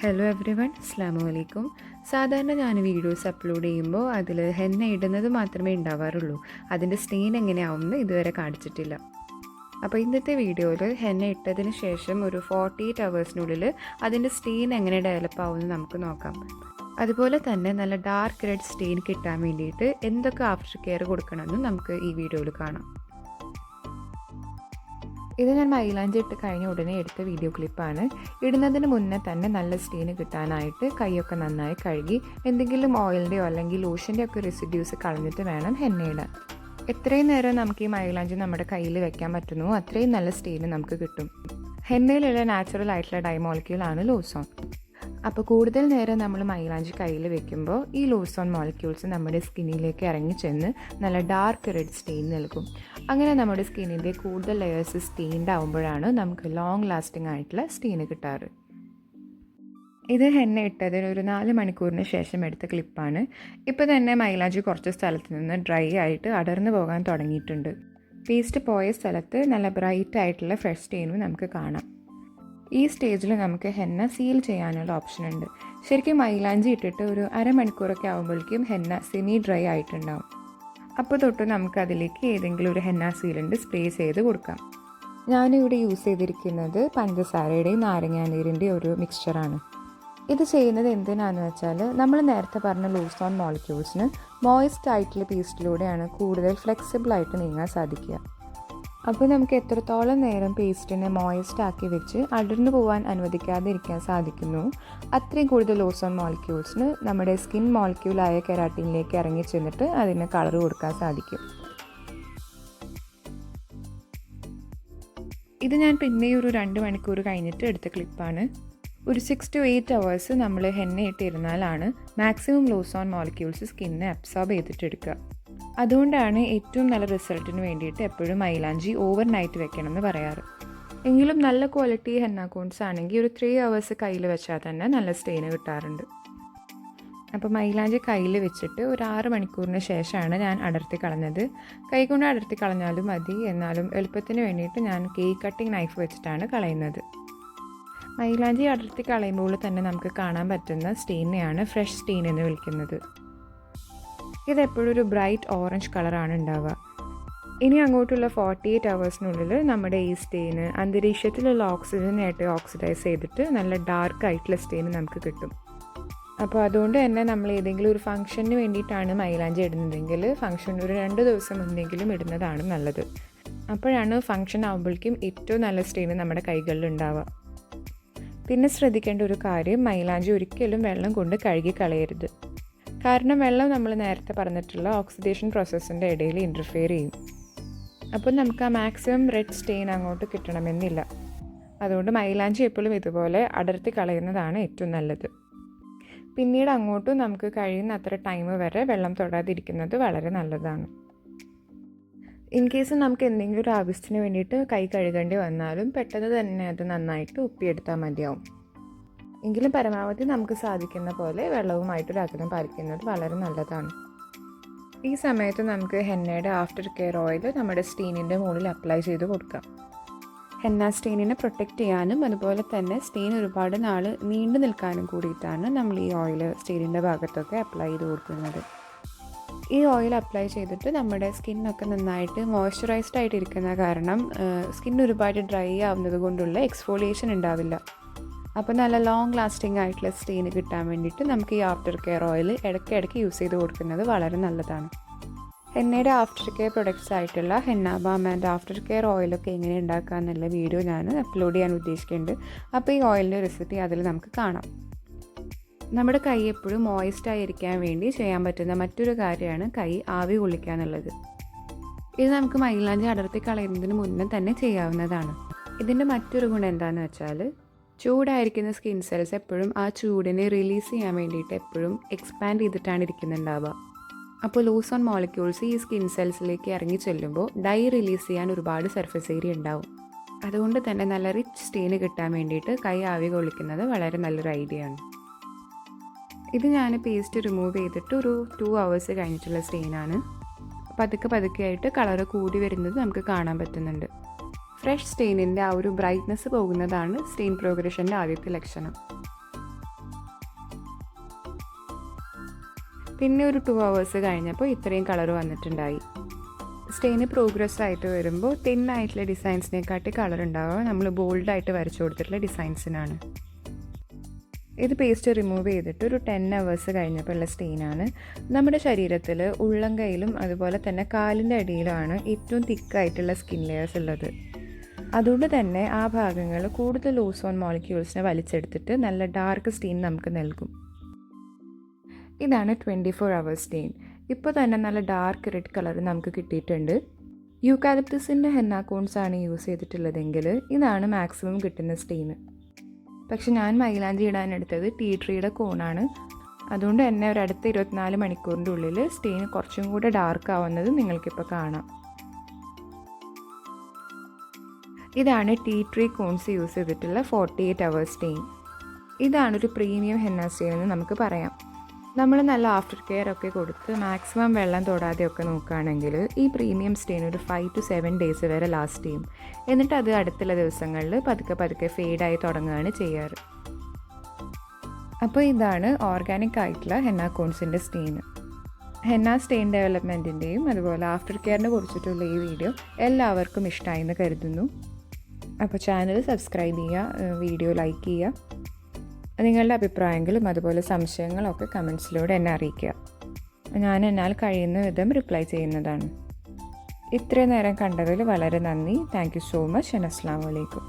Hello every one, അസ്സാം വലൈക്കും. സാധാരണ ഞാൻ വീഡിയോസ് അപ്ലോഡ് ചെയ്യുമ്പോൾ അതിൽ ഹെന്ന ഇടുന്നത് മാത്രമേ ഉണ്ടാവാറുള്ളൂ. അതിൻ്റെ സ്റ്റെയിൻ എങ്ങനെയാവുമെന്ന് ഇതുവരെ കാണിച്ചിട്ടില്ല. അപ്പോൾ ഇന്നത്തെ വീഡിയോയിൽ ഹെന്ന ഇട്ടതിന് ശേഷം ഒരു 48 ഹവേഴ്സിനുള്ളിൽ അതിൻ്റെ സ്റ്റെയിൻ എങ്ങനെ ഡെവലപ്പ് ആവുമെന്ന് നമുക്ക് നോക്കാം. അതുപോലെ തന്നെ നല്ല ഡാർക്ക് റെഡ് സ്റ്റെയിൻ കിട്ടാൻ വേണ്ടിയിട്ട് എന്തൊക്കെ ആഫ്റ്റർ കെയർ കൊടുക്കണമെന്നും നമുക്ക് ഈ വീഡിയോയിൽ കാണാം. ഇത് ഞാൻ മൈലാഞ്ചി ഇട്ട് കഴിഞ്ഞ ഉടനെ എടുത്ത വീഡിയോ ക്ലിപ്പാണ്. ഇടുന്നതിന് മുന്നേ തന്നെ നല്ല സ്റ്റെയിൻ കിട്ടാനായിട്ട് കൈയൊക്കെ നന്നായി കഴുകി എന്തെങ്കിലും ഓയിലിൻ്റെയോ അല്ലെങ്കിൽ ലോഷൻ്റെയോ ഒക്കെ റെസിഡ്യൂസ് കളഞ്ഞിട്ട് വേണം ഹെന്ന ഇടാൻ. എത്രയും നേരം നമുക്ക് ഈ മൈലാഞ്ചി നമ്മുടെ കയ്യിൽ വെക്കാൻ പറ്റുന്നു അത്രയും നല്ല സ്റ്റെയിൻ നമുക്ക് കിട്ടും. ഹെന്നയിലുള്ള നാച്ചുറൽ ആയിട്ടുള്ള ഡൈമോളിക്യൂളാണ് ലോസോൺ. അപ്പോൾ കൂടുതൽ നേരം നമ്മൾ മൈലാഞ്ചി കയ്യിൽ വെക്കുമ്പോൾ ഈ ലോസോൺ മോളിക്യൂൾസ് നമ്മുടെ സ്കിന്നിലേക്ക് ഇറങ്ങി ചെന്ന് നല്ല ഡാർക്ക് റെഡ് സ്റ്റെയിൻ നൽകും. അങ്ങനെ നമ്മുടെ സ്കിന്നിൻ്റെ കൂടുതൽ ലെയേഴ്സ് സ്റ്റെയിൻഡ് ആകുമ്പോഴാണ് നമുക്ക് ലോങ് ലാസ്റ്റിംഗ് ആയിട്ടുള്ള സ്റ്റെയിൻ കിട്ടാറ്. ഇത് ഹെന്ന ഇട്ടതിന് ഒരു 4 മണിക്കൂറിന് ശേഷം എടുത്ത ക്ലിപ്പാണ്. ഇപ്പോൾ തന്നെ മൈലാഞ്ചി കുറച്ച് സ്ഥലത്ത് നിന്ന് ഡ്രൈ ആയിട്ട് അടർന്നു പോകാൻ തുടങ്ങിയിട്ടുണ്ട്. പേസ്റ്റ് പോയ സ്ഥലത്ത് നല്ല ബ്രൈറ്റ് ആയിട്ടുള്ള ഫ്രഷ് സ്റ്റെയിനും നമുക്ക് കാണാം. ഈ സ്റ്റേജിൽ നമുക്ക് ഹെന്ന സീൽ ചെയ്യാനുള്ള ഓപ്ഷൻ ഉണ്ട്. ശരിക്കും മൈലാഞ്ചി ഇട്ടിട്ട് ഒരു അരമണിക്കൂറൊക്കെ ആകുമ്പോഴേക്കും ഹെന്ന സെമി ഡ്രൈ ആയിട്ടുണ്ടാവും. അപ്പോൾ തൊട്ട് നമുക്ക് അതിലേക്ക് ഏതെങ്കിലും ഒരു ഹെന്ന സീലൻ്റ് സ്പ്രേ ചെയ്ത് കൊടുക്കാം. ഞാനിവിടെ യൂസ് ചെയ്തിരിക്കുന്നത് പഞ്ചസാരയുടെയും നാരങ്ങാനീരിൻ്റെയും ഒരു മിക്സ്ചറാണ്. ഇത് ചെയ്യുന്നത് എന്തിനാണെന്ന് വെച്ചാൽ നമ്മൾ നേരത്തെ പറഞ്ഞ ലൂസോൺ മോളിക്യൂൾസിന് മോയിസ്റ്റ് ആയിട്ടുള്ള പേസ്റ്റിലൂടെയാണ് കൂടുതൽ ഫ്ലെക്സിബിളായിട്ട് നീങ്ങാൻ സാധിക്കുക. അപ്പോൾ നമുക്ക് എത്രത്തോളം നേരം പേസ്റ്റിനെ മോയിസ്റ്റ് ആക്കി വെച്ച് അടർന്നു പോകാൻ അനുവദിക്കാതിരിക്കാൻ സാധിക്കുന്നു അത്രയും കൂടുതൽ ഓസോൺ മോളിക്യൂൾസിന് നമ്മുടെ സ്കിൻ മോളിക്യൂളായ കെരാട്ടിനിലേക്ക് ഇറങ്ങി ചെന്നിട്ട് അതിന് കളർ കൊടുക്കാൻ സാധിക്കും. ഇത് ഞാൻ പിന്നെ ഒരു 2 മണിക്കൂർ കഴിഞ്ഞിട്ട് എടുത്ത ക്ലിപ്പാണ്. ഒരു 6 to 8 hours നമ്മൾ ഹെന്ന ഇട്ടിരുന്നാലാണ് മാക്സിമം ലോസോൺ മോളിക്യൂൾസ് സ്കിന്നെ അബ്സോർബ് ചെയ്തിട്ടെടുക്കുക. അതുകൊണ്ടാണ് ഏറ്റവും നല്ല റിസൾട്ടിന് വേണ്ടിയിട്ട് എപ്പോഴും മൈലാഞ്ചി ഓവർ നൈറ്റ് വെക്കണം എന്ന് പറയാറ്. എങ്കിലും നല്ല ക്വാളിറ്റി ഹെന്ന കോൺസ് ആണെങ്കിൽ ഒരു 3 hours കയ്യിൽ വെച്ചാൽ തന്നെ നല്ല സ്റ്റെയിൻ കിട്ടാറുണ്ട്. അപ്പോൾ മൈലാഞ്ചി കയ്യിൽ വെച്ചിട്ട് ഒരു 6 മണിക്കൂറിന് ശേഷമാണ് ഞാൻ അടർത്തി കളഞ്ഞത്. കൈകൊണ്ട് അടർത്തി കളഞ്ഞാലും മതി, എന്നാലും എളുപ്പത്തിന് വേണ്ടിയിട്ട് ഞാൻ കേക്ക് കട്ടിംഗ് നൈഫ് വെച്ചിട്ടാണ് കളയുന്നത്. മൈലാഞ്ചി അടർത്തി കളയുമ്പോൾ തന്നെ നമുക്ക് കാണാൻ പറ്റുന്ന സ്റ്റെയിനെയാണ് ഫ്രഷ് സ്റ്റെയിൻ എന്ന് വിളിക്കുന്നത്. ഇതെപ്പോഴും ഒരു ബ്രൈറ്റ് ഓറഞ്ച് കളറാണ് ഉണ്ടാവുക. ഇനി അങ്ങോട്ടുള്ള 48 ഹവേഴ്സിനുള്ളിൽ നമ്മുടെ ഈ സ്റ്റെയിന് അന്തരീക്ഷത്തിലുള്ള ഓക്സിജനായിട്ട് ഓക്സിഡൈസ് ചെയ്തിട്ട് നല്ല ഡാർക്ക് ആയിട്ടുള്ള സ്റ്റെയിൻ നമുക്ക് കിട്ടും. അപ്പോൾ അതുകൊണ്ട് തന്നെ നമ്മൾ ഏതെങ്കിലും ഒരു ഫംഗ്ഷന് വേണ്ടിയിട്ടാണ് മൈലാഞ്ചി ഇടുന്നതെങ്കിൽ ഫംഗ്ഷൻ ഒരു 2 ദിവസം മുന്നെങ്കിലും ഇടുന്നതാണ് നല്ലത്. അപ്പോഴാണ് ഫംഗ്ഷൻ ആകുമ്പോഴേക്കും ഏറ്റവും നല്ല സ്റ്റെയിൻ നമ്മുടെ കൈകളിൽ ഉണ്ടാവുക. പിന്നെ ശ്രദ്ധിക്കേണ്ട ഒരു കാര്യം, മൈലാഞ്ചി ഒരിക്കലും വെള്ളം കൊണ്ട് കഴുകി കളയരുത്. കാരണം വെള്ളം നമ്മൾ നേരത്തെ പറഞ്ഞിട്ടുള്ള ഓക്സിഡേഷൻ പ്രോസസ്സിൻ്റെ ഇടയിൽ ഇൻ്റർഫിയർ ചെയ്യും. അപ്പോൾ നമുക്ക് ആ മാക്സിമം റെഡ് സ്റ്റെയിൻ അങ്ങോട്ട് കിട്ടണമെന്നില്ല. അതുകൊണ്ട് മൈലാഞ്ചി എപ്പോഴും ഇതുപോലെ അടർത്തി കളയുന്നതാണ് ഏറ്റവും നല്ലത്. പിന്നീട് അങ്ങോട്ടും നമുക്ക് കഴിയുന്ന അത്ര ടൈം വരെ വെള്ളം തൊടാതിരിക്കുന്നത് വളരെ നല്ലതാണ്. ഇൻ കേസ് നമുക്ക് എന്തെങ്കിലും ഒരു ആവശ്യത്തിന് വേണ്ടിയിട്ട് കൈ കഴുകേണ്ടി വന്നാലും പെട്ടെന്ന് തന്നെ അത് നന്നായിട്ട് ഉപ്പിയെടുത്താൽ മതിയാവും. എങ്കിലും പരമാവധി നമുക്ക് സാധിക്കുന്ന പോലെ വെള്ളവുമായിട്ടൊരു അകലം പാലിക്കുന്നത് വളരെ നല്ലതാണ്. ഈ സമയത്ത് നമുക്ക് ഹെന്നയുടെ ആഫ്റ്റർ കെയർ ഓയിൽ നമ്മുടെ സ്റ്റെയിനിൻ്റെ മുകളിൽ അപ്ലൈ ചെയ്ത് കൊടുക്കാം. ഹെന്ന സ്റ്റെയിനിനെ പ്രൊട്ടക്റ്റ് ചെയ്യാനും അതുപോലെ തന്നെ സ്റ്റെയിൻ ഒരുപാട് നാൾ നീണ്ടു നിൽക്കാനും കൂടിയിട്ടാണ് നമ്മൾ ഈ ഓയിൽ സ്റ്റെയിനിൻ്റെ ഭാഗത്തൊക്കെ അപ്ലൈ ചെയ്ത് കൊടുക്കുന്നത്. ഈ ഓയിൽ അപ്ലൈ ചെയ്തിട്ട് നമ്മുടെ സ്കിന്നൊക്കെ നന്നായിട്ട് മോയ്സ്ചറൈസ്ഡ് ആയിട്ടിരിക്കുന്ന കാരണം സ്കിൻ ഒരുപാട് ഡ്രൈ ആവുന്നത് കൊണ്ടുള്ള എക്സ്ഫോളിയേഷൻ ഉണ്ടാവില്ല. അപ്പോൾ നല്ല ലോങ് ലാസ്റ്റിംഗ് ആയിട്ടുള്ള സ്റ്റെയിൻ കിട്ടാൻ വേണ്ടിയിട്ട് നമുക്ക് ഈ ആഫ്റ്റർ കെയർ ഓയിൽ ഇടയ്ക്കിടയ്ക്ക് യൂസ് ചെയ്ത് കൊടുക്കുന്നത് വളരെ നല്ലതാണ്. ഹെന്നയുടെ ആഫ്റ്റർ കെയർ പ്രൊഡക്ട്സ് ആയിട്ടുള്ള henna balm and after care ഓയിലൊക്കെ എങ്ങനെ ഉണ്ടാക്കുക എന്നുള്ള വീഡിയോ ഞാൻ അപ്ലോഡ് ചെയ്യാൻ ഉദ്ദേശിക്കുന്നുണ്ട്. അപ്പോൾ ഈ ഓയിലിൻ്റെ റെസിപ്പി അതിൽ നമുക്ക് കാണാം. നമ്മുടെ കൈ എപ്പോഴും മോയിസ്റ്റ് ആയിരിക്കാൻ വേണ്ടി ചെയ്യാൻ പറ്റുന്ന മറ്റൊരു കാര്യമാണ് കൈ ആവി കൊള്ളിക്കുക എന്നുള്ളത്. ഇത് നമുക്ക് മൈലാഞ്ചി അടർത്തി കളയുന്നതിന് മുന്നേ തന്നെ ചെയ്യാവുന്നതാണ്. ഇതിൻ്റെ മറ്റൊരു ഗുണം എന്താണെന്ന് വെച്ചാൽ ചൂടായിരിക്കുന്ന സ്കിൻ സെൽസ് എപ്പോഴും ആ ചൂടിനെ റിലീസ് ചെയ്യാൻ വേണ്ടിയിട്ട് എപ്പോഴും എക്സ്പാൻഡ് ചെയ്തിട്ടാണ് ഇരിക്കുന്നുണ്ടാവുക. അപ്പോൾ ലൂസോൺ മോളിക്യൂൾസ് ഈ സ്കിൻ സെൽസിലേക്ക് ഇറങ്ങി ചെല്ലുമ്പോൾ ഡൈ റിലീസ് ചെയ്യാൻ ഒരുപാട് സർഫസ് ഏരിയ ഉണ്ടാവും. അതുകൊണ്ട് തന്നെ നല്ല റിച്ച് സ്റ്റെയിൻ കിട്ടാൻ വേണ്ടിയിട്ട് കൈ ആവി കൊള്ളിക്കുന്നത് വളരെ നല്ലൊരു ഐഡിയ ആണ്. ഇത് ഞാൻ പേസ്റ്റ് റിമൂവ് ചെയ്തിട്ട് ഒരു 2 hours കഴിഞ്ഞിട്ടുള്ള സ്റ്റെയിനാണ്. പതുക്കെ ആയിട്ട് കളറ് കൂടി വരുന്നത് നമുക്ക് കാണാൻ പറ്റുന്നുണ്ട്. ഫ്രഷ് സ്റ്റെയിനിൻ്റെ ആ ഒരു ബ്രൈറ്റ്നസ് പോകുന്നതാണ് സ്റ്റെയിൻ പ്രോഗ്രഷൻ്റെ ആദ്യത്തെ ലക്ഷണം. പിന്നെ ഒരു 2 hours കഴിഞ്ഞപ്പോൾ ഇത്രയും കളർ വന്നിട്ടുണ്ടായി. സ്റ്റെയിന് പ്രോഗ്രസ് ആയിട്ട് വരുമ്പോൾ തിന്നായിട്ടുള്ള ഡിസൈൻസിനെക്കാട്ടി കളർ ഉണ്ടാവുക നമ്മൾ ബോൾഡായിട്ട് വരച്ചു കൊടുത്തിട്ടുള്ള ഡിസൈൻസിനാണ്. ഇത് പേസ്റ്റ് റിമൂവ് ചെയ്തിട്ട് ഒരു 10 hours കഴിഞ്ഞപ്പോൾ ഉള്ള സ്റ്റെയിനാണ്. നമ്മുടെ ശരീരത്തിൽ ഉള്ളംകൈയിലും അതുപോലെ തന്നെ കാലിൻ്റെ അടിയിലുമാണ് ഏറ്റവും തിക്കായിട്ടുള്ള സ്കിൻ ലെയേഴ്സ് ഉള്ളത്. അതുകൊണ്ട് തന്നെ ആ ഭാഗങ്ങൾ കൂടുതൽ ഓസോൺ മോളിക്യൂൾസിനെ വലിച്ചെടുത്തിട്ട് നല്ല ഡാർക്ക് സ്റ്റെയിൻ നമുക്ക് നൽകും. ഇതാണ് 24 hours സ്റ്റെയിൻ. ഇപ്പോൾ തന്നെ നല്ല ഡാർക്ക് റെഡ് കളർ നമുക്ക് കിട്ടിയിട്ടുണ്ട്. യൂക്കാലിപ്റ്റസിൻ്റെ ഹെന്ന കോൺസ് ആണ് യൂസ് ചെയ്തിട്ടുള്ളതെങ്കിൽ ഇതാണ് മാക്സിമം കിട്ടുന്ന സ്റ്റെയിന്. പക്ഷെ ഞാൻ മൈലാഞ്ചി ഇടാനെടുത്തത് ടീ ട്രീയുടെ കോണാണ്. അതുകൊണ്ട് തന്നെ ഒരു അടുത്ത 24 മണിക്കൂറിൻ്റെ ഉള്ളിൽ സ്റ്റെയിൻ കുറച്ചും കൂടെ ഡാർക്ക് ആവുന്നത് നിങ്ങൾക്കിപ്പോൾ കാണാം. ഇതാണ് ടീ ട്രീ കോൺസ് യൂസ് ചെയ്തിട്ടുള്ള 48 hours സ്റ്റെയിൻ. ഇതാണൊരു പ്രീമിയം ഹെന്ന സ്റ്റെയിൻ എന്ന് നമുക്ക് പറയാം. നമ്മൾ നല്ല ആഫ്റ്റർ കെയർ ഒക്കെ കൊടുത്ത് മാക്സിമം വെള്ളം തൊടാതെയൊക്കെ നോക്കുകയാണെങ്കിൽ ഈ പ്രീമിയം സ്റ്റെയിൻ ഒരു 5 to 7 days വരെ ലാസ്റ്റ് ചെയ്യും. എന്നിട്ട് അത് അടുത്തുള്ള ദിവസങ്ങളിൽ പതുക്കെ ഫെയ്ഡായി തുടങ്ങുകയാണ് ചെയ്യാറ്. അപ്പോൾ ഇതാണ് ഓർഗാനിക് ആയിട്ടുള്ള ഹെന്ന കോൺസിൻ്റെ സ്റ്റെയിൻ. ഹെന്ന സ്റ്റെയിൻ ഡെവലപ്മെൻറ്റിൻ്റെയും അതുപോലെ ആഫ്റ്റർ കെയറിനെ കുറിച്ചിട്ടുള്ള ഈ വീഡിയോ എല്ലാവർക്കും ഇഷ്ടമായി എന്ന് കരുതുന്നു. അപ്പോൾ ചാനൽ സബ്സ്ക്രൈബ് ചെയ്യുക, വീഡിയോ ലൈക്ക് ചെയ്യുക. നിങ്ങളുടെ അഭിപ്രായങ്ങളും അതുപോലെ സംശയങ്ങളൊക്കെ കമൻസിലൂടെ എന്നെ അറിയിക്കുക. ഞാൻ എന്നാൽ കഴിയുന്ന വിധം റിപ്ലൈ ചെയ്യുന്നതാണ്. ഇത്രയും നേരം കണ്ടതിൽ വളരെ നന്ദി. Thank you so much. അസ്സലാമു അലൈക്കും.